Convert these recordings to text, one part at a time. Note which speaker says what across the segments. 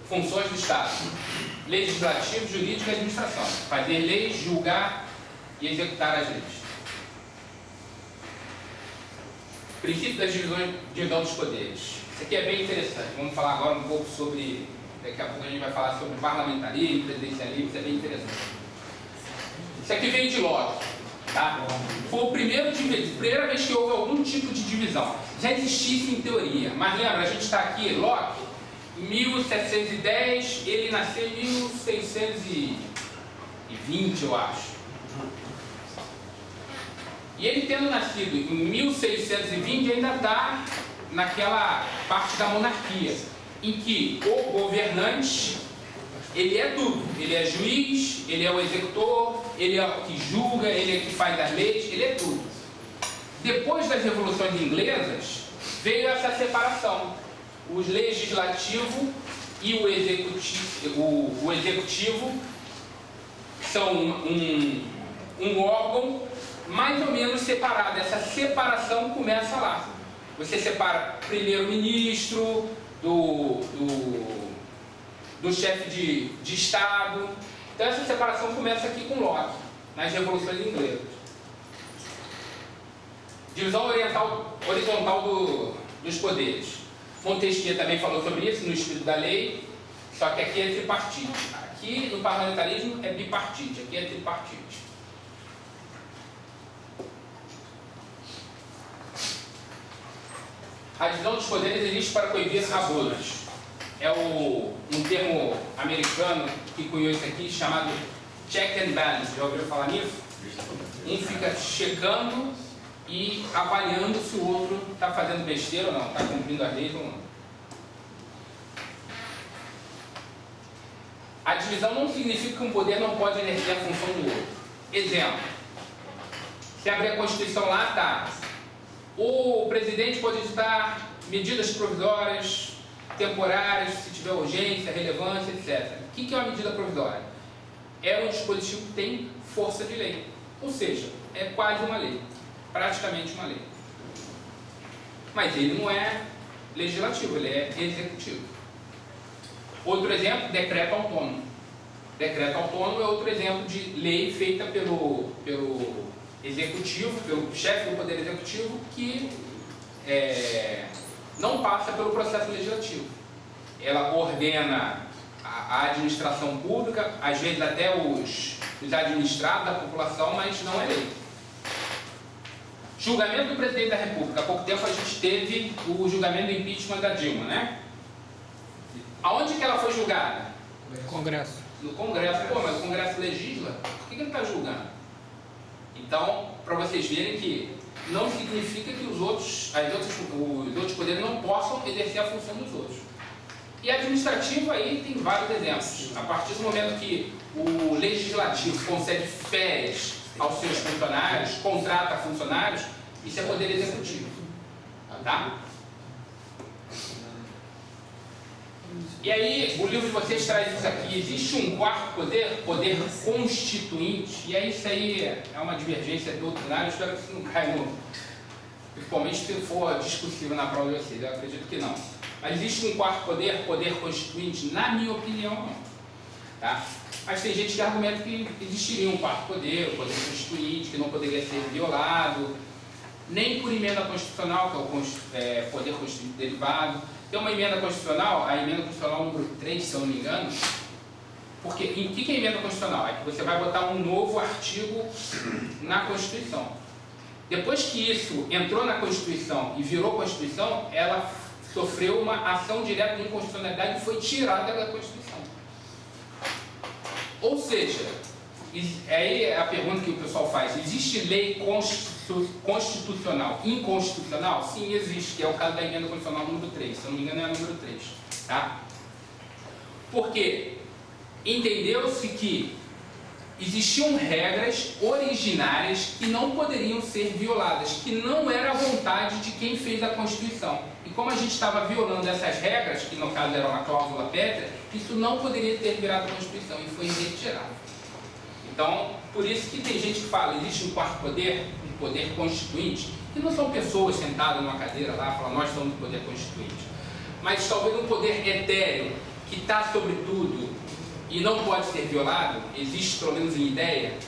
Speaker 1: funções do Estado: legislativo, jurídico e administração. Fazer leis, julgar e executar as leis. Princípio da divisão dos poderes. Isso aqui é bem interessante. Vamos falar agora um pouco sobre... Daqui a pouco a gente vai falar sobre parlamentarismo, presidencialismo. Isso é bem interessante. Isso aqui veio de Locke. Tá? Foi a primeira vez que houve algum tipo de divisão. Já existisse em teoria. Mas lembra, a gente está aqui, Locke, 1710, ele nasceu em 1620, eu acho. E ele tendo nascido em 1620 ainda está naquela parte da monarquia, em que o governante, ele é tudo. Ele é juiz, ele é o executor, ele é o que julga, ele é o que faz as leis, ele é tudo. Depois das revoluções inglesas, veio essa separação. O legislativo e o executivo são um órgão mais ou menos separado. Essa separação começa lá. Você separa primeiro-ministro do chefe de Estado. Então essa separação começa aqui com Locke, nas revoluções inglesas. Divisão horizontal dos poderes. Montesquieu também falou sobre isso no Espírito da Lei, só que aqui é tripartite. Aqui no parlamentarismo é bipartite, aqui é tripartite. A divisão dos poderes existe para coibir abusos. É um termo americano que cunhou isso aqui, chamado check and balance. Já ouviram falar nisso? Um fica checando e avaliando se o outro está fazendo besteira ou não, está cumprindo as leis ou não. A divisão não significa que um poder não pode exercer a função do outro. Exemplo: se abrir a Constituição lá, está: o presidente pode editar medidas provisórias, temporárias, se tiver urgência, relevância, etc. O que é uma medida provisória? É um dispositivo que tem força de lei, ou seja, é quase uma lei, praticamente uma lei. Mas ele não é legislativo, ele é executivo. Outro exemplo: decreto autônomo. Decreto autônomo é outro exemplo de lei feita pelo executivo, pelo chefe do poder executivo, que não passa pelo processo legislativo. Ela ordena a administração pública, às vezes até os administrados da população, mas não é lei. Julgamento do presidente da República. Há pouco tempo a gente teve o julgamento do impeachment da Dilma, né? Aonde que ela foi julgada?
Speaker 2: No Congresso.
Speaker 1: No Congresso. Pô, mas o Congresso legisla? Por que ele está julgando? Então, para vocês verem que não significa que os outros poderes não possam exercer a função dos outros. E administrativo aí tem vários exemplos. A partir do momento que o legislativo concede férias aos seus funcionários, contrata funcionários, isso é poder executivo. Tá? E aí, o livro de vocês traz isso aqui. Existe um quarto poder, poder constituinte, e aí isso aí é uma divergência doutrinária. Eu espero que isso não caia principalmente se for discussível na prova de vocês, eu acredito que não. Mas existe um quarto poder, poder constituinte? Na minha opinião, não. Tá? Mas tem gente que argumenta que existiria um quarto poder, o poder constituinte, que não poderia ser violado, nem por emenda constitucional, que é o poder constituinte derivado. Tem uma emenda constitucional, a emenda constitucional número 3, se eu não me engano, porque em que é emenda constitucional? É que você vai botar um novo artigo na Constituição. Depois que isso entrou na Constituição e virou Constituição, ela sofreu uma ação direta de inconstitucionalidade e foi tirada da Constituição. Ou seja, aí a pergunta que o pessoal faz: existe lei constitucional inconstitucional? Sim, existe, que é o caso da emenda constitucional número 3, se eu não me engano é a número 3. Tá? Porque entendeu-se que existiam regras originárias que não poderiam ser violadas, que não era a vontade de quem fez a Constituição. E como a gente estava violando essas regras, que no caso era uma cláusula pétrea, isso não poderia ter virado a Constituição e foi retirado. Então, por isso que tem gente que fala: existe um quarto poder, um poder constituinte, que não são pessoas sentadas numa cadeira lá, falam: nós somos o poder constituinte. Mas talvez um poder etéreo, que está sobre tudo e não pode ser violado, existe pelo menos em ideia,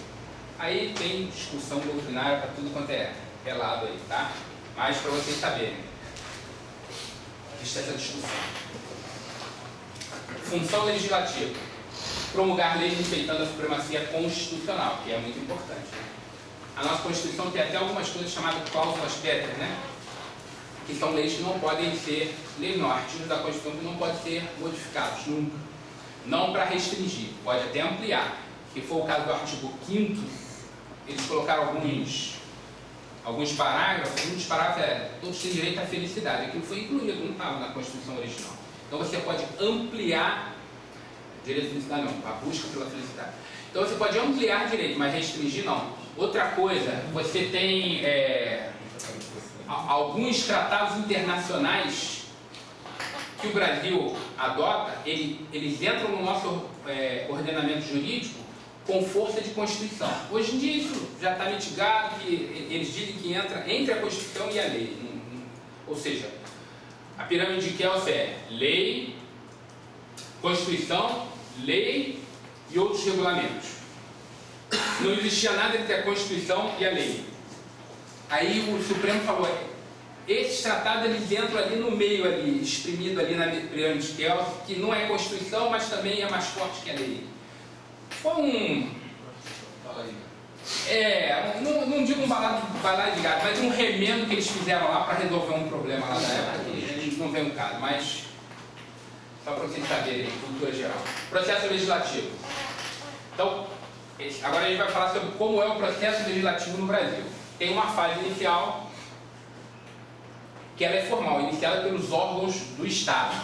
Speaker 1: aí tem discussão doutrinária para tudo quanto é lado aí, tá? Mas para vocês saberem, existe essa discussão. Função legislativa: promulgar leis respeitando a supremacia constitucional, que é muito importante, né? A nossa Constituição tem até algumas coisas chamadas cláusulas pétreas, né? Que são leis que não podem ser, leis não, artigos da Constituição que não podem ser modificados, nunca. Não para restringir, pode até ampliar. Que foi o caso do artigo 5º, eles colocaram alguns parágrafos, um dos parágrafos todos têm direito à felicidade. Aquilo foi incluído, não estava na Constituição original. Então você pode ampliar, direito à felicidade não, a busca pela felicidade. Então você pode ampliar direito, mas restringir não. Outra coisa, você tem alguns tratados internacionais que o Brasil adota, eles entram no nosso ordenamento jurídico com força de Constituição. Hoje em dia isso já está mitigado, que eles dizem que entra entre a Constituição e a lei. Ou seja, a pirâmide de Kelsen é lei, Constituição, lei e outros regulamentos. Não existia nada entre a Constituição e a lei. Aí o Supremo falou, esses tratados eles entram ali no meio, ali, exprimido ali na pirâmide de Kelsen, que não é Constituição, mas também é mais forte que a lei. Foi não digo um balaio de gato, mas um remendo que eles fizeram lá para resolver um problema lá da época, que a gente não vê um caso, mas só para vocês saberem, cultura geral. Processo legislativo. Então, agora a gente vai falar sobre como é o processo legislativo no Brasil. Tem uma fase inicial, que ela é formal, iniciada pelos órgãos do Estado.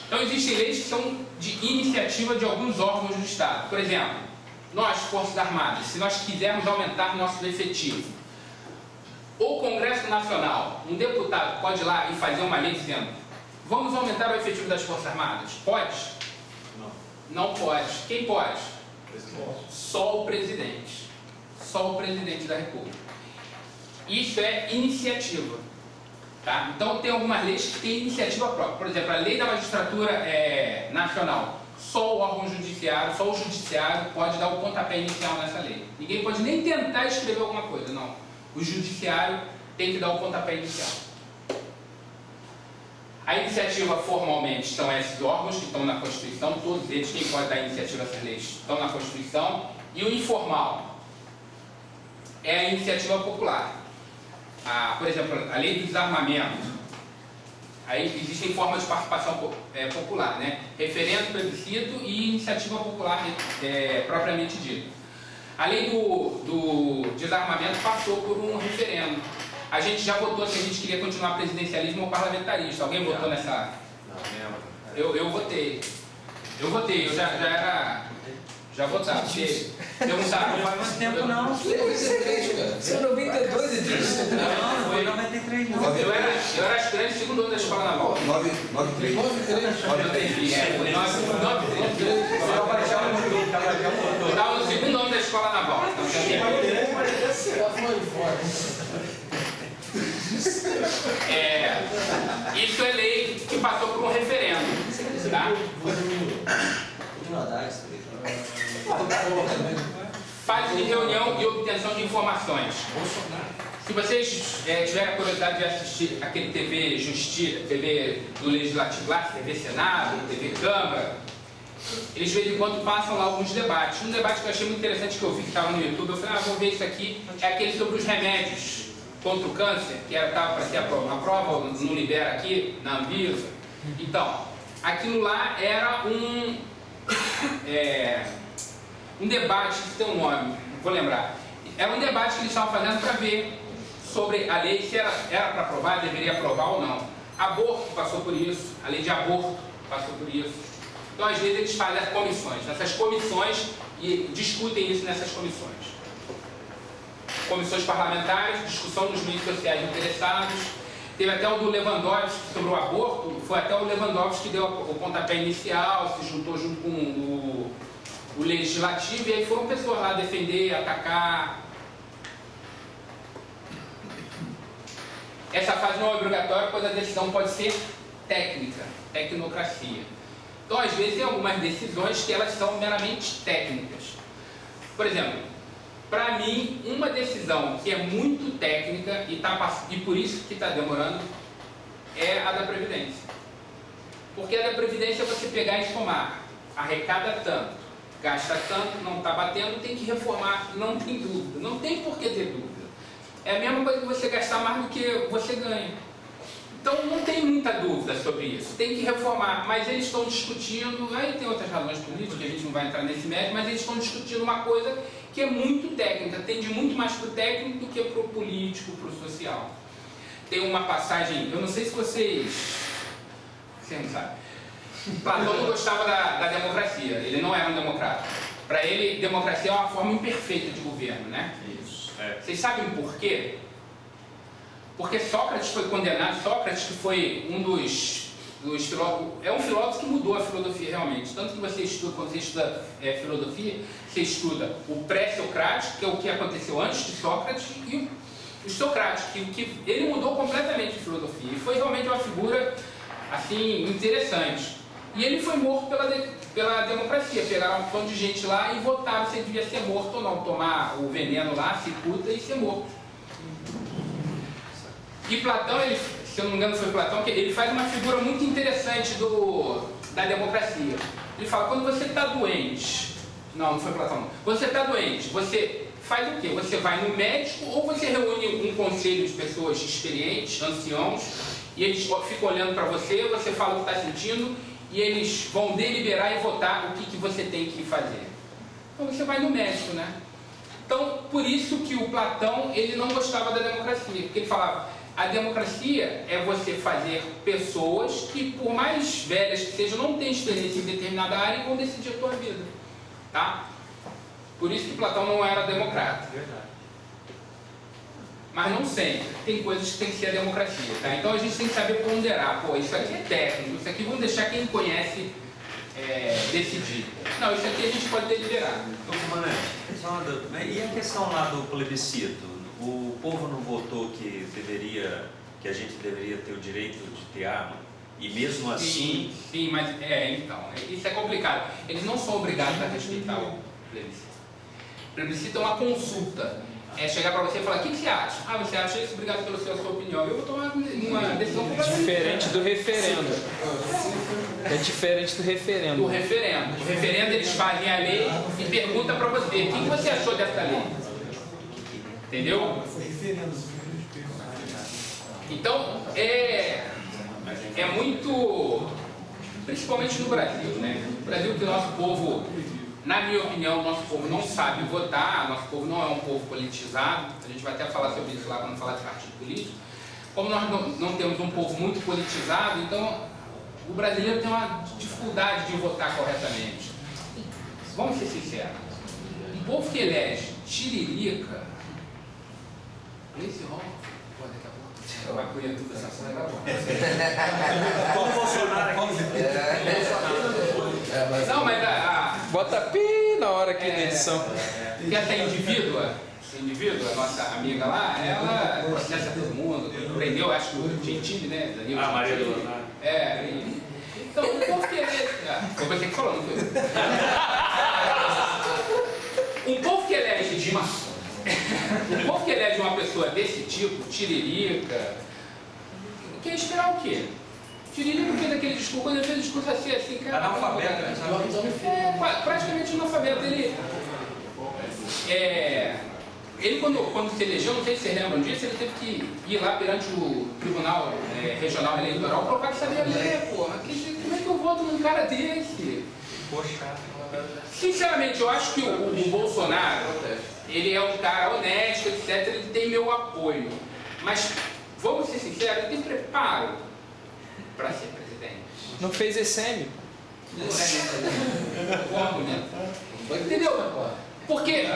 Speaker 1: Então existem leis que são de iniciativa de alguns órgãos do Estado. Por exemplo, nós, Forças Armadas, se nós quisermos aumentar nosso efetivo, o Congresso Nacional, um deputado pode ir lá e fazer uma lei dizendo: vamos aumentar o efetivo das Forças Armadas? Pode? Não. Não pode. Quem pode? Só o presidente. Só o presidente da República. Isso é iniciativa. Tá? Então tem algumas leis que têm iniciativa própria. Por exemplo, a lei da magistratura nacional. Só o órgão judiciário, só o judiciário pode dar o pontapé inicial nessa lei. Ninguém pode nem tentar escrever alguma coisa, não. O judiciário tem que dar o pontapé inicial. A iniciativa formalmente são esses órgãos que estão na Constituição, todos eles, quem pode dar iniciativa a essas leis, estão na Constituição. E o informal é a iniciativa popular. Por exemplo, a lei do desarmamento. Aí existem formas de participação popular, né? Referendo, plebiscito e iniciativa popular propriamente dita. A lei do desarmamento passou por um referendo. A gente já votou se a gente queria continuar presidencialismo ou parlamentarista. Alguém votou nessa? Não, eu votei. Eu já votava. Perguntaram.
Speaker 2: Não faz muito tempo não.
Speaker 3: Você é 92, Edilson?
Speaker 2: Não, foi 93 não.
Speaker 1: Eu era estudante segundo ano da escola naval.
Speaker 3: 93.
Speaker 1: Foi 93. Eu estava no segundo ano da escola naval. Isso é lei que passou por um referendo. Tá? Fase de reunião e obtenção de informações. Se vocês tiverem a curiosidade de assistir aquele TV Justiça, TV do Legislativo lá, TV Senado, TV Câmara, eles de vez em quando passam lá alguns debates. Um debate que eu achei muito interessante, que eu vi que estava no YouTube, eu falei, vou ver isso aqui, é aquele sobre os remédios contra o câncer, que estava para ser a prova não libera aqui, na Anvisa. Então, aquilo lá era um debate que tem um nome, não vou lembrar. Era um debate que eles estavam fazendo para ver sobre a lei, se era para aprovar, deveria aprovar ou não. Aborto passou por isso, a lei de aborto passou por isso. Então, às vezes, eles fazem as comissões. Nessas comissões, e discutem isso nessas comissões. Comissões parlamentares, discussão nos meios sociais interessados. Teve até o do Lewandowski sobre o aborto, foi até o Lewandowski que deu o pontapé inicial, se juntou junto com o Legislativo, e aí foram pessoas lá defender, atacar. Essa fase não é obrigatória, pois a decisão pode ser técnica, tecnocracia. Então, às vezes, tem algumas decisões que elas são meramente técnicas. Por exemplo, para mim, uma decisão que é muito técnica e por isso que está demorando é a da Previdência. Porque a da Previdência é você pegar e somar, arrecada tanto, gasta tanto, não está batendo, tem que reformar, não tem dúvida, não tem por que ter dúvida. É a mesma coisa que você gastar mais do que você ganha. Então não tem muita dúvida sobre isso, tem que reformar, mas eles estão discutindo, aí tem outras razões políticas, a gente não vai entrar nesse mérito, mas eles estão discutindo uma coisa que é muito técnica, tende muito mais para o técnico do que para o político, para o social. Tem uma passagem, eu não sei se vocês não sabem, Platão não gostava da democracia, ele não era um democrata. Para ele, democracia é uma forma imperfeita de governo, né?
Speaker 4: Isso.
Speaker 1: Vocês sabem por quê? Porque Sócrates foi condenado, Sócrates que foi um dos filósofos, é um filósofo que mudou a filosofia realmente, tanto que você estuda, quando você estuda filosofia, você estuda o pré-socrático, que é o que aconteceu antes de Sócrates, e o socrático, que ele mudou completamente a filosofia, e foi realmente uma figura, assim, interessante. E ele foi morto pela democracia, pegaram um monte de gente lá e votaram se ele devia ser morto ou não, tomar o veneno lá, cicuta e ser morto. E Platão, se eu não me engano foi Platão, que ele faz uma figura muito interessante da democracia. Ele fala, quando você está doente, não foi Platão não, quando você está doente, você faz o quê? Você vai no médico ou você reúne um conselho de pessoas experientes, anciãos, e eles ficam olhando para você, você fala o que está sentindo, e eles vão deliberar e votar o que você tem que fazer. Então você vai no médico, né? Então, por isso que o Platão, ele não gostava da democracia, porque ele falava, a democracia é você fazer pessoas que, por mais velhas que sejam, não têm experiência em determinada área e vão decidir a tua vida, tá? Por isso que Platão não era democrata.
Speaker 4: Verdade.
Speaker 1: Mas não sempre. Tem coisas que tem que ser a democracia, tá? Então a gente tem que saber ponderar. Pô, isso aqui é técnico, isso aqui vamos deixar quem conhece decidir. Não, isso aqui a gente pode deliberar.
Speaker 4: Mané, só uma dúvida. E a questão lá do plebiscito? O povo não votou que a gente deveria ter o direito de ter arma? E mesmo assim...
Speaker 1: Sim, mas então, isso é complicado. Eles não são obrigados a respeitar o plebiscito. O plebiscito é uma consulta. É chegar para você e falar, o que você acha? Ah, você acha isso? Obrigado pela sua opinião. Eu vou tomar uma decisão completamente
Speaker 5: diferente do referendo. É diferente do referendo.
Speaker 1: Do referendo. O referendo eles fazem a lei e perguntam para você, o que você achou dessa lei? Entendeu? Então, é muito, principalmente no Brasil, né? No Brasil que o nosso povo, na minha opinião, o nosso povo não sabe votar, nosso povo não é um povo politizado, a gente vai até falar sobre isso lá quando falar de partido político. Como nós não temos um povo muito politizado, então o brasileiro tem uma dificuldade de votar corretamente. Vamos ser sinceros, um povo que elege tiririca, esse rol, pô, daqui a pouco vai colher tudo essa coisa agora.
Speaker 4: Como Bolsonaro aqui.
Speaker 1: Não, mas
Speaker 5: bota pi na hora aqui da edição.
Speaker 1: que essa indivídua, a nossa amiga lá, ela processa todo mundo, prendeu, acho que o Gentili, né? Danilo
Speaker 4: Maria
Speaker 1: Gentili.
Speaker 4: do Leonardo.
Speaker 1: Então, o povo que elege. Foi você que falou, não foi eu. Um povo que elege um povo que elege uma pessoa desse tipo, tiririca, quer esperar o quê? Tiririca fez aquele discurso, quando ele fez o discurso assim, cara.
Speaker 4: Analfabeto, né?
Speaker 1: Praticamente analfabeto. Ele quando se elegeu, não sei se vocês lembram disso, ele teve que ir lá perante o Tribunal Regional Eleitoral provar que sabia ler, porra. Como é que eu voto num cara desse?
Speaker 4: Poxa.
Speaker 1: Sinceramente, eu acho que o Bolsonaro, ele é um cara honesto, etc., ele tem meu apoio. Mas, vamos ser sinceros, ele tem preparo para ser presidente.
Speaker 5: Não fez ECM.
Speaker 1: Bom argumento. Entendeu? Porque,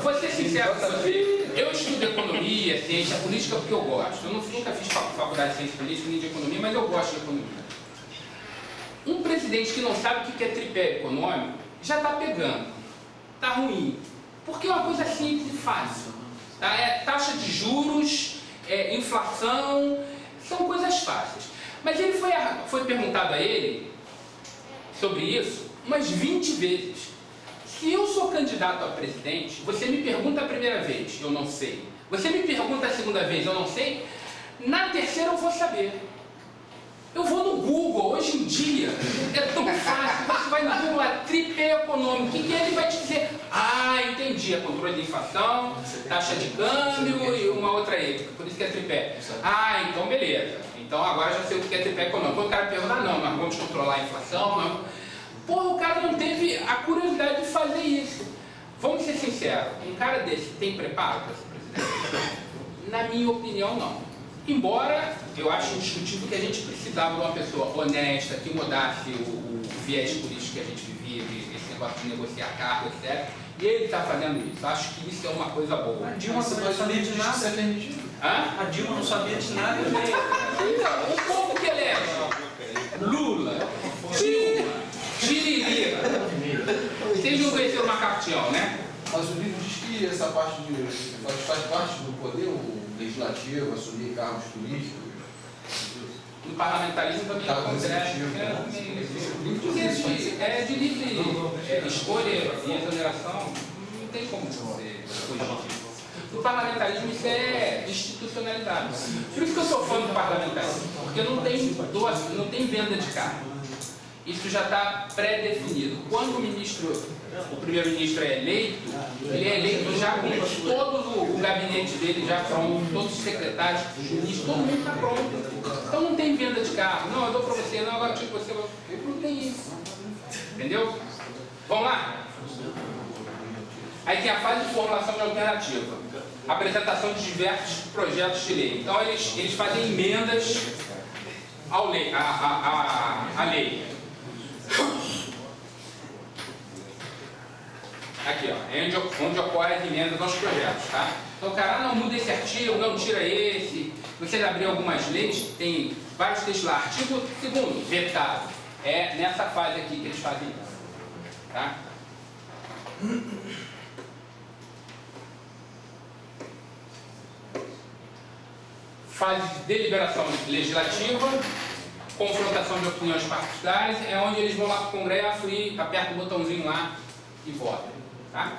Speaker 1: vou ser sincero com você, eu estudo economia, ciência política porque eu gosto. Eu nunca fiz faculdade de ciência política nem de economia, mas eu gosto de economia. Um presidente que não sabe o que é tripé econômico, já está pegando. Está ruim. Porque é uma coisa simples e fácil. Tá? É taxa de juros, inflação, são coisas fáceis. Mas ele foi perguntado a ele sobre isso umas 20 vezes. Se eu sou candidato a presidente, você me pergunta a primeira vez, eu não sei. Você me pergunta a segunda vez, eu não sei. Na terceira eu vou saber. Eu vou no Google, hoje em dia, é tão fácil, você vai no Google, lá, tripé econômico, e ele vai te dizer, entendi, é controle de inflação, taxa de câmbio e uma outra aí, por isso que é tripé. Então beleza, então agora já sei o que é tripé econômico. Quando o cara pergunta, não, nós vamos controlar a inflação, não. Porra, o cara não teve a curiosidade de fazer isso. Vamos ser sinceros, um cara desse tem preparo para ser presidente? Na minha opinião, não. Embora eu ache indiscutível que a gente precisava de uma pessoa honesta, que mudasse o viés político que a gente vivia, esse negócio de negociar cargo, etc. E ele está fazendo isso. Acho que isso é uma coisa boa.
Speaker 2: A Dilma não sabia de nada. A Dilma não sabia de nada.
Speaker 1: O povo que elege Lula, Dilma, Tiririca. Vocês não conheceram o Macaco Tião, né?
Speaker 3: Mas o livro diz que essa parte faz parte do poder legislativo, assumir cargos políticos.
Speaker 1: No parlamentarismo também
Speaker 3: Tá,
Speaker 1: acontece. É de livre escolha e exoneração, não tem como você fugir. No parlamentarismo isso é institucionalidade. Por isso que eu sou fã do parlamentarismo, porque não tem venda de cargo. Isso já está pré-definido. Quando o primeiro-ministro é eleito, ele é eleito já com todo o gabinete dele já pronto, todos os secretários, os ministros, todo mundo está pronto. Então não tem venda de carro. Não, eu dou para você, não, agora tipo você. Não tem isso. Entendeu? Vamos lá? Aí tem a fase de formulação de alternativa. Apresentação de diversos projetos de lei. Então eles fazem emendas à lei. Aqui, ó, é onde ocorrem as emendas aos projetos, tá? Então o cara, não, muda esse artigo, não, tira esse. Vocês abrirem algumas leis, tem vários textos lá. Artigo 2º, vetado. É nessa fase aqui que eles fazem isso, tá? Fase de deliberação legislativa, confrontação de opiniões particulares, é onde eles vão lá para o Congresso e apertam o botãozinho lá e votam. Tá?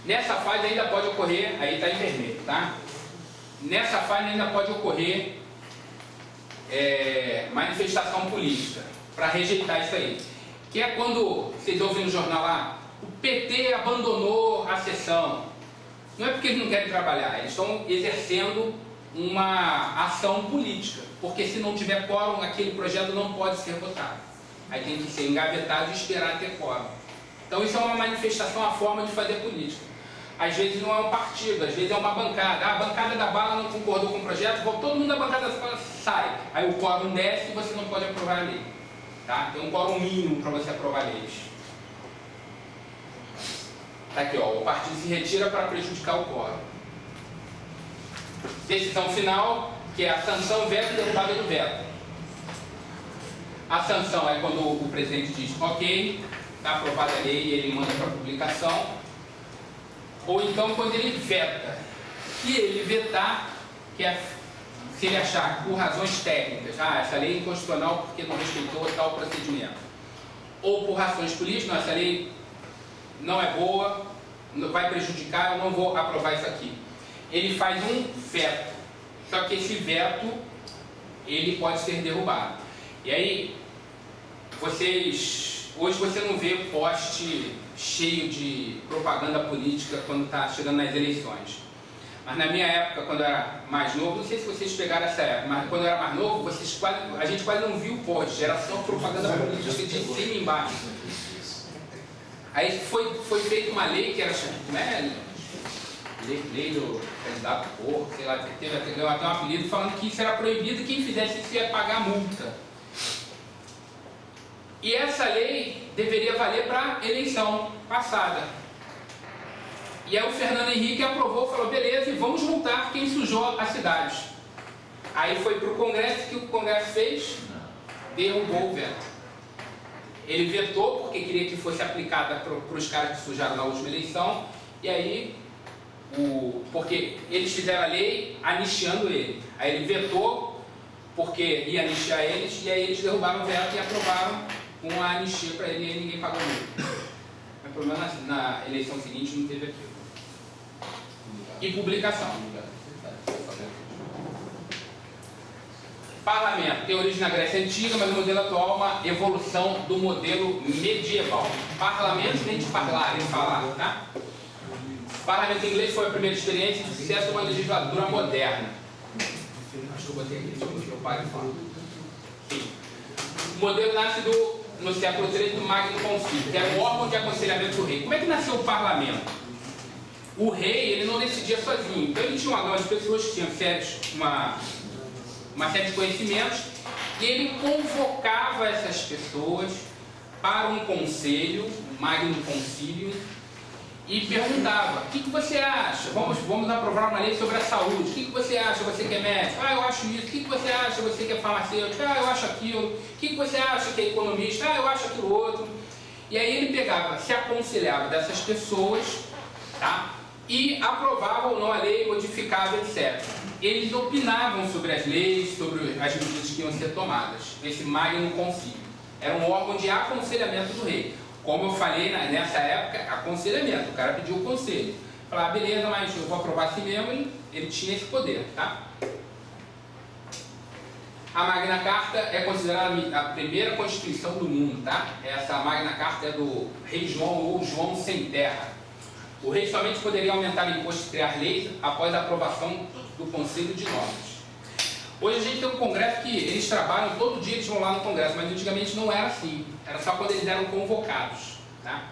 Speaker 1: Nessa fase ainda pode ocorrer, aí está em vermelho, tá? Nessa fase ainda pode ocorrer manifestação política para rejeitar isso aí. Que é quando vocês ouvem no jornal lá, o PT abandonou a sessão. Não é porque eles não querem trabalhar, eles estão exercendo uma ação política, porque se não tiver quórum, aquele projeto não pode ser votado. Aí tem que ser engavetado e esperar ter quórum. Então isso é uma manifestação, uma forma de fazer política. Às vezes não é um partido, às vezes é uma bancada. A bancada da bala não concordou com o projeto, todo mundo da bancada sai. Aí o quórum desce e você não pode aprovar a lei. Tá? Tem um quórum mínimo para você aprovar leis. Tá aqui, ó, o partido se retira para prejudicar o quórum. Decisão final, que é a sanção, veto e derrubada do veto. A sanção é quando o presidente diz, ok, está aprovada a lei e ele manda para publicação. Ou então quando ele veta. Se ele vetar, que é, se ele achar por razões técnicas, essa lei é inconstitucional porque não respeitou tal procedimento. Ou por razões políticas, não, essa lei não é boa, vai prejudicar, eu não vou aprovar isso aqui. Ele faz um veto, só que esse veto, ele pode ser derrubado. E aí, hoje você não vê poste cheio de propaganda política quando está chegando nas eleições. Mas na minha época, quando eu era mais novo, não sei se vocês pegaram essa época, mas quando eu era mais novo, a gente quase não viu poste, era só propaganda política de cima e embaixo. Aí foi feita uma lei que era, como é? Lei do candidato porco, sei lá, teve até um apelido falando que isso era proibido e quem fizesse isso ia pagar multa. E essa lei deveria valer para a eleição passada. E aí o Fernando Henrique aprovou, falou, beleza, e vamos multar quem sujou a cidade. Aí foi para o Congresso, o que o Congresso fez? Derrubou o veto. Ele vetou porque queria que fosse aplicada para os caras que sujaram na última eleição, e aí, porque eles fizeram a lei anistiando ele. Aí ele vetou porque porque ia anistiar eles, e aí eles derrubaram o veto e aprovaram uma anistia para ele, e aí ninguém pagou multa. Mas o problema na eleição seguinte não teve aquilo. E publicação. Parlamento tem origem na Grécia Antiga, mas o modelo atual é uma evolução do modelo medieval. Parlamento vem de parlare, falar, tá? O parlamento inglês foi a primeira experiência de sucesso de uma legislatura moderna. Acho que eu botei aqui, deixa eu parar e falar. Sim. O modelo nasce no século III do Magno Concílio, que era um órgão de aconselhamento do rei. Como é que nasceu o parlamento? O rei, ele não decidia sozinho, então ele tinha uma gama de pessoas que tinham uma série de conhecimentos, e ele convocava essas pessoas para um conselho, o Magno Concílio, e perguntava: o que você acha? Vamos aprovar uma lei sobre a saúde. O que você acha? Você que é médico? Ah, eu acho isso. O que você acha? Você que é farmacêutico? Ah, eu acho aquilo. O que você acha que é economista? Ah, eu acho aquilo outro. E aí ele pegava, se aconselhava dessas pessoas, tá? E aprovava ou não a lei, modificava, etc. Eles opinavam sobre as leis, sobre as medidas que iam ser tomadas. Esse Magno Concílio era um órgão de aconselhamento do rei. Como eu falei nessa época, aconselhamento. O cara pediu o conselho. Falava: beleza, mas eu vou aprovar assim mesmo. Ele tinha esse poder, tá? A Magna Carta é considerada a primeira constituição do mundo, tá? Essa Magna Carta é do rei João ou João Sem Terra. O rei somente poderia aumentar o imposto e criar leis após a aprovação do Conselho de Nomes. Hoje a gente tem um congresso que eles trabalham, todo dia eles vão lá no congresso, mas antigamente não era assim. Era só quando eles eram convocados, tá?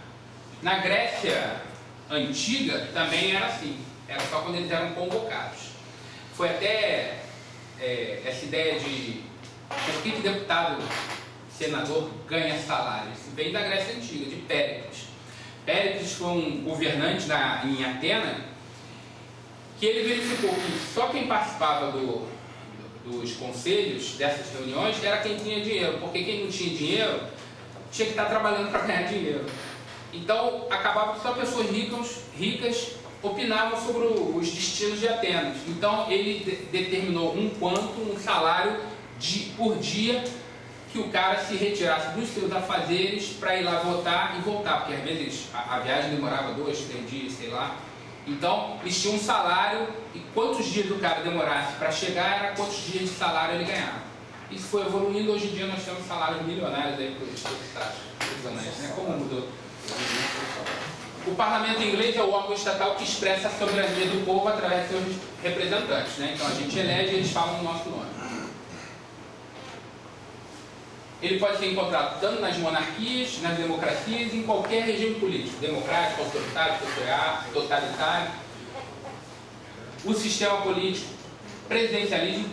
Speaker 1: Na Grécia Antiga também era assim. Era só quando eles eram convocados. Foi até essa ideia de por que deputado, senador ganha salário. Isso vem da Grécia Antiga, de Péricles. Péricles foi um governante em Atenas que ele verificou que só quem participava dos conselhos, dessas reuniões, era quem tinha dinheiro, porque quem não tinha dinheiro tinha que estar trabalhando para ganhar dinheiro. Então, acabava que só pessoas ricas opinavam sobre os destinos de Atenas. Então, ele determinou um salário por dia que o cara se retirasse dos seus afazeres para ir lá votar e voltar, porque às vezes a viagem demorava 2, 3 dias, sei lá. Então, eles tinham um salário, e quantos dias o cara demorasse para chegar, era quantos dias de salário ele ganhava. Isso foi evoluindo, hoje em dia nós temos salários milionários aí para os profissionais, né? Como mudou? O parlamento inglês é o órgão estatal que expressa a soberania do povo através de seus representantes, né? Então a gente elege e eles falam o nosso nome. Ele pode ser encontrado tanto nas monarquias, nas democracias, em qualquer regime político, democrático, autoritário, totalitário. O sistema político presidencialista e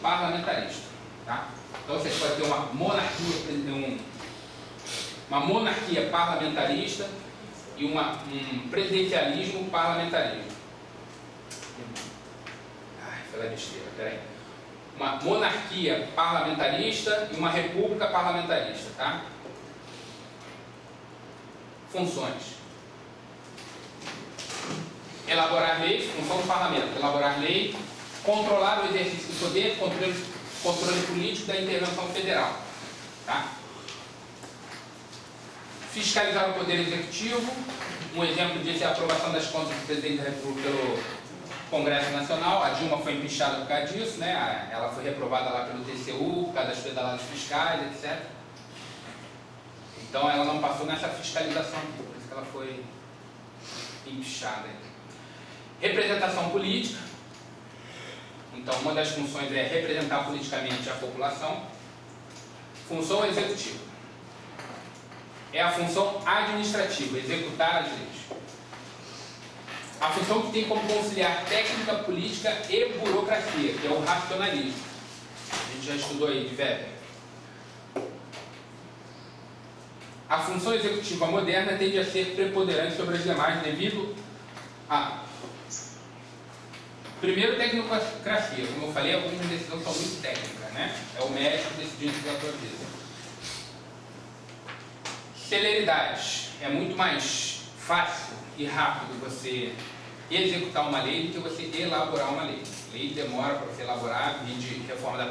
Speaker 1: parlamentarista. Tá? Então você pode ter uma monarquia parlamentarista e um presidencialismo parlamentarismo. Ai, falei besteira, peraí. Uma monarquia parlamentarista e uma república parlamentarista, tá? Funções: elaborar leis, função do parlamento, elaborar lei, controlar o exercício do poder, controle político da intervenção federal, tá? Fiscalizar o poder executivo. Um exemplo disso é a aprovação das contas do presidente da República pelo Congresso Nacional. A Dilma foi empichada por causa disso, né? Ela foi reprovada lá pelo TCU, por causa das pedaladas fiscais, etc. Então ela não passou nessa fiscalização aqui, por isso que ela foi empichada. Representação política. Então uma das funções é representar politicamente a população. Função executiva. É a função administrativa, executar as leis. A função que tem como conciliar técnica, política e burocracia, que é o racionalismo. A gente já estudou aí de Weber. A função executiva moderna tende a ser preponderante sobre as demais devido a... Primeiro, tecnocracia. Como eu falei, algumas decisões são muito técnicas, né? É o médico decidindo pela sua vida. Celeridade. É muito mais fácil e rápido você executar uma lei do que você elaborar uma lei. Lei demora para você elaborar, de reforma da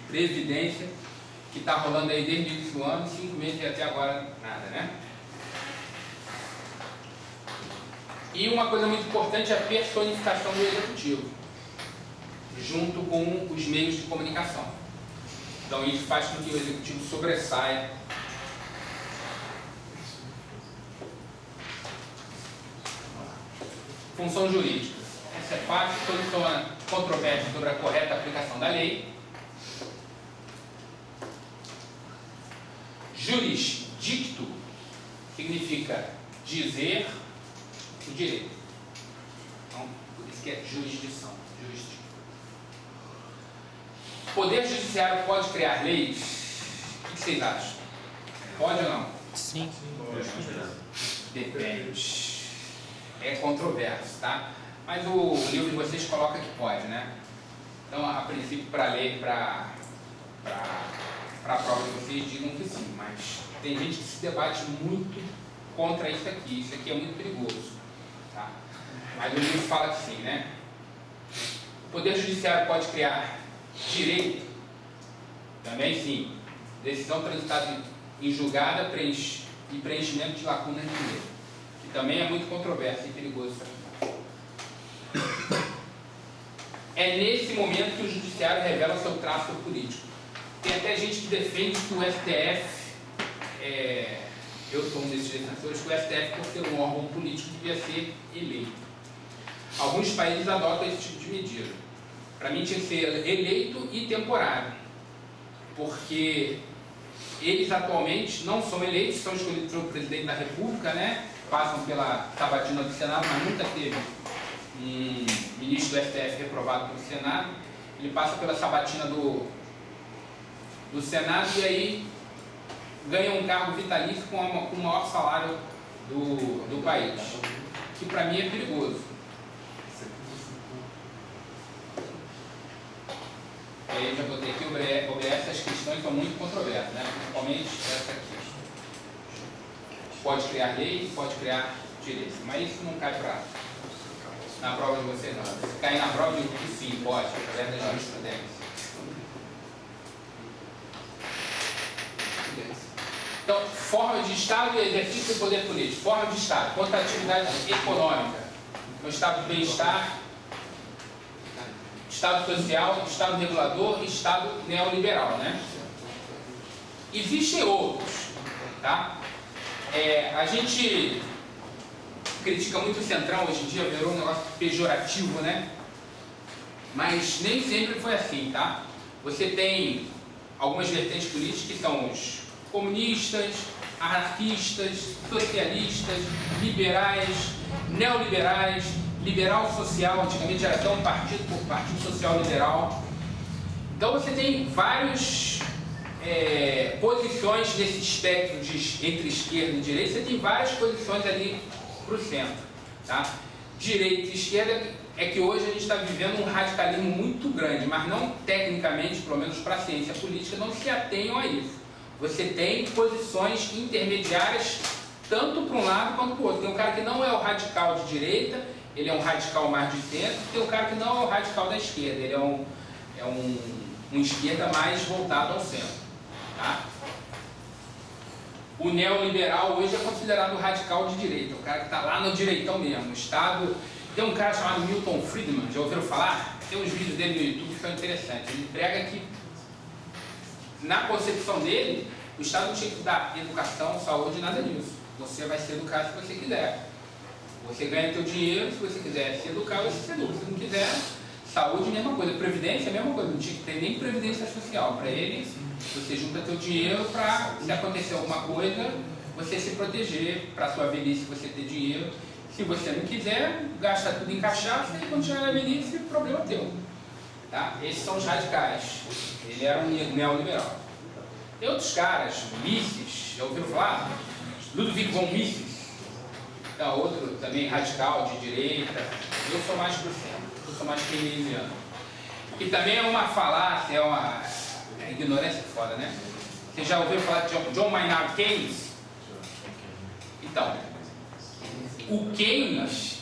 Speaker 1: Previdência, que está rolando aí desde o início do ano, 5 meses e até agora nada, né? E uma coisa muito importante é a personificação do executivo, junto com os meios de comunicação. Então isso faz com que o executivo sobressaia. Função jurídica. Essa é fácil, soluciona controvérsia sobre a correta aplicação da lei. Jurisdicto significa dizer o direito. Então, por isso que é jurisdição, jurisdicto. O Poder Judiciário pode criar leis? O que vocês acham? Pode ou não?
Speaker 5: Sim.
Speaker 1: Depende. É controverso, tá? Mas o livro de vocês coloca que pode, né? Então, a princípio, para ler, para a prova de vocês, digam que sim, mas tem gente que se debate muito contra isso aqui é muito perigoso, tá? Mas o livro fala que sim, né? O Poder Judiciário pode criar direito? Também sim. Decisão transitada em julgada e preenchimento de lacunas de direito, que também é muito controverso e perigoso isso aqui. É nesse momento que o Judiciário revela seu traço político. Tem até gente que defende que o STF, eu sou um desses defensores, que o STF, por ser um órgão político, devia ser eleito. Alguns países adotam esse tipo de medida. Para mim tinha que ser eleito e temporário, porque eles atualmente não são eleitos, são escolhidos pelo presidente da República, né? Passam pela sabatina do Senado, mas nunca teve um ministro do STF reprovado pelo Senado. Ele passa pela sabatina do Senado e aí ganha um cargo vitalício com o maior salário do país, que para mim é perigoso. E aí já botei aqui, essas questões são muito controversas, né? Principalmente essa aqui. Pode criar lei, pode criar direito, mas isso não cai na prova de vocês não. Se cair na prova, eu digo que sim, pode, através da jurisprudência. Então, forma de Estado e exercício do poder político. Forma de Estado, quanto à atividade econômica, o Estado do bem-estar, Estado social, Estado regulador e Estado neoliberal, né? Existem outros, tá? A gente critica muito o Centrão hoje em dia, virou um negócio pejorativo, né? Mas nem sempre foi assim, tá? Você tem algumas vertentes políticas que são os comunistas, anarquistas, socialistas, liberais, neoliberais, liberal social, antigamente era até um partido por Partido Social Liberal. Então você tem várias posições nesse espectro entre esquerda e direita, você tem várias posições ali para o centro, tá? Direita e esquerda é que hoje a gente está vivendo um radicalismo muito grande, mas não tecnicamente, pelo menos para a ciência política, não se atenham a isso. Você tem posições intermediárias tanto para um lado quanto para o outro. Tem um cara que não é o radical de direita, ele é um radical mais de centro, tem um cara que não é o radical da esquerda, ele é um esquerda mais voltado ao centro, tá? O neoliberal hoje é considerado o radical de direita, o cara que está lá no direitão mesmo. O Estado... Tem um cara chamado Milton Friedman, já ouviram falar? Tem uns vídeos dele no YouTube que são interessantes. Ele prega que, na concepção dele, o Estado não tinha que dar educação, saúde, nada disso. Você vai se educar se você quiser. Você ganha teu dinheiro, se você quiser se educar, você se educa. Se não quiser, saúde, mesma coisa. Previdência, mesma coisa. Não tinha que ter nem previdência social. Para ele, você junta teu dinheiro para, se acontecer alguma coisa, você se proteger. Para sua velhice, você ter dinheiro. Se você não quiser, gasta tudo em cachaça e quando chegar na velhice, o problema é teu. Tá? Esses são os radicais. Ele era um neoliberal. Tem outros caras, Mises, já ouviram falar? Ludwig von Mises. Então, outro também radical de direita. Eu sou mais pro centro, eu sou mais keynesiano. E também é uma falácia, a ignorância é foda, né? Você já ouviu falar de John Maynard Keynes? Então, o Keynes,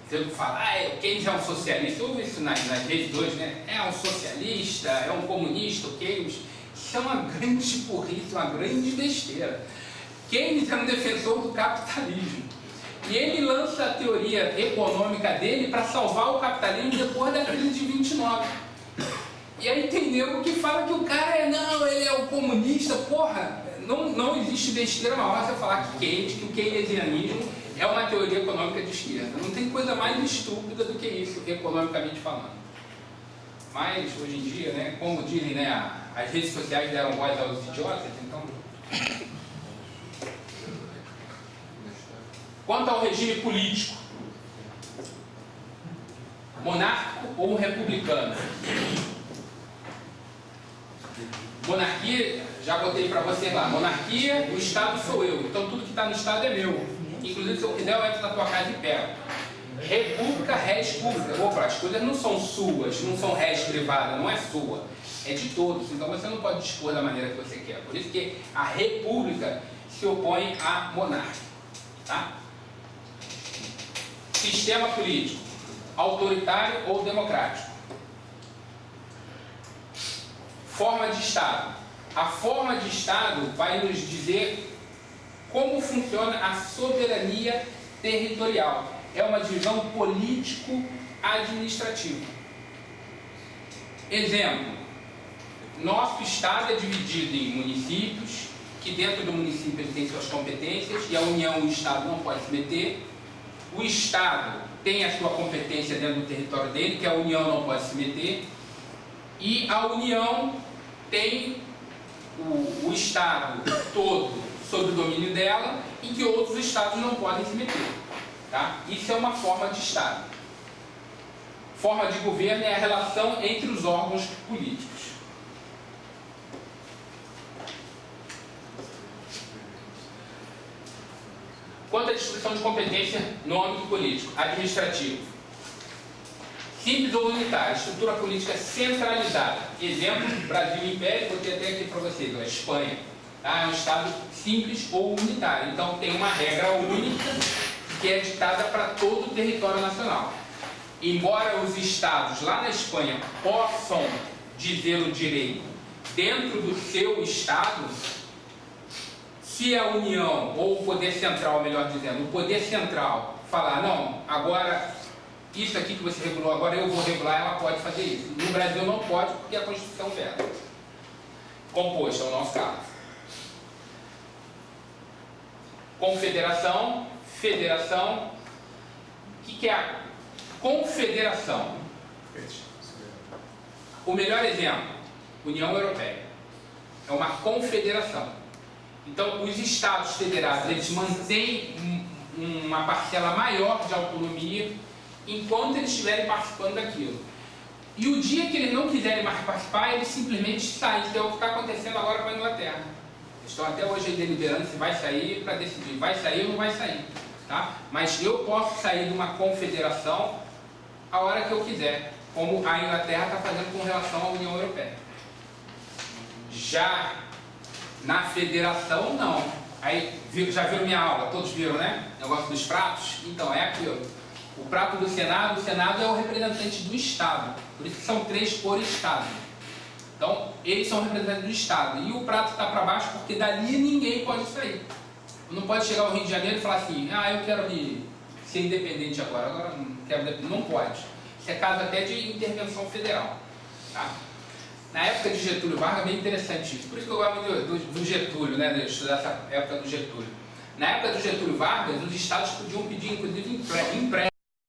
Speaker 1: Você fala, o Keynes é um socialista, eu ouvi isso nas redes hoje, né? É um socialista, é um comunista, o Keynes. Isso é uma grande burrice, uma grande besteira. Keynes é um defensor do capitalismo. E ele lança a teoria econômica dele para salvar o capitalismo depois da crise de 29. E aí tem nego que fala que o cara ele é o comunista, porra. Não existe besteira maior você falar que o keynesianismo é uma teoria econômica de esquerda. Não tem coisa mais estúpida do que isso, economicamente falando. Mas, hoje em dia, né, como dizem, né, as redes sociais deram voz aos idiotas, então... Quanto ao regime político, monárquico ou republicano? Monarquia, já botei para você lá, monarquia, o Estado sou eu, então tudo que está no Estado é meu. Inclusive, se eu quiser, eu entro na tua casa e pego. República, res pública. Opa, as coisas não são suas, não são res privada, não é sua, é de todos. Então você não pode dispor da maneira que você quer. Por isso que a república se opõe à monarquia. Tá? Sistema político, autoritário ou democrático. Forma de Estado. A forma de Estado vai nos dizer como funciona a soberania territorial. É uma divisão político-administrativa. Exemplo, nosso Estado é dividido em municípios, que dentro do município ele tem suas competências, e a União, o Estado não pode se meter. O Estado tem a sua competência dentro do território dele, que a União não pode se meter. E a União tem o Estado todo sob o domínio dela, e que outros Estados não podem se meter. Tá? Isso é uma forma de Estado. Forma de governo é a relação entre os órgãos políticos. Quanto à distribuição de competência no âmbito político, administrativo. Simples ou unitário, estrutura política centralizada. Exemplo, Brasil Império, vou ter até aqui para vocês, a Espanha. Tá? É um Estado simples ou unitário. Então tem uma regra única que é ditada para todo o território nacional. Embora os Estados lá na Espanha possam dizer o direito dentro do seu Estado, se a União, ou o Poder Central, melhor dizendo, o Poder Central falar, não, agora, isso aqui que você regulou, agora eu vou regular, ela pode fazer isso. No Brasil não pode, porque a Constituição veda. Composto, é o nosso caso. Confederação, federação. O que é a confederação? O melhor exemplo, União Europeia. É uma confederação. Então, os Estados federados, eles mantêm uma parcela maior de autonomia enquanto eles estiverem participando daquilo. E o dia que eles não quiserem mais participar, eles simplesmente saem. Isso é o que está acontecendo agora com a Inglaterra. Eles estão até hoje deliberando se vai sair para decidir, vai sair ou não vai sair. Tá? Mas eu posso sair de uma confederação a hora que eu quiser, como a Inglaterra está fazendo com relação à União Europeia. Já na federação, não. Aí, já viram minha aula? Todos viram, né? Negócio dos pratos? Então, é aquilo. O prato do Senado, o Senado é o representante do Estado. Por isso que são 3 por Estado. Então, eles são representantes do Estado. E o prato está para baixo porque dali ninguém pode sair. Não pode chegar ao Rio de Janeiro e falar assim, eu quero ser independente agora não quero... Não pode. Isso é caso até de intervenção federal. Tá? Na época de Getúlio Vargas é bem interessante isso. Por isso que eu gosto do Getúlio, né? De estudar essa época do Getúlio. Na época do Getúlio Vargas, os estados podiam pedir, inclusive, empréstimo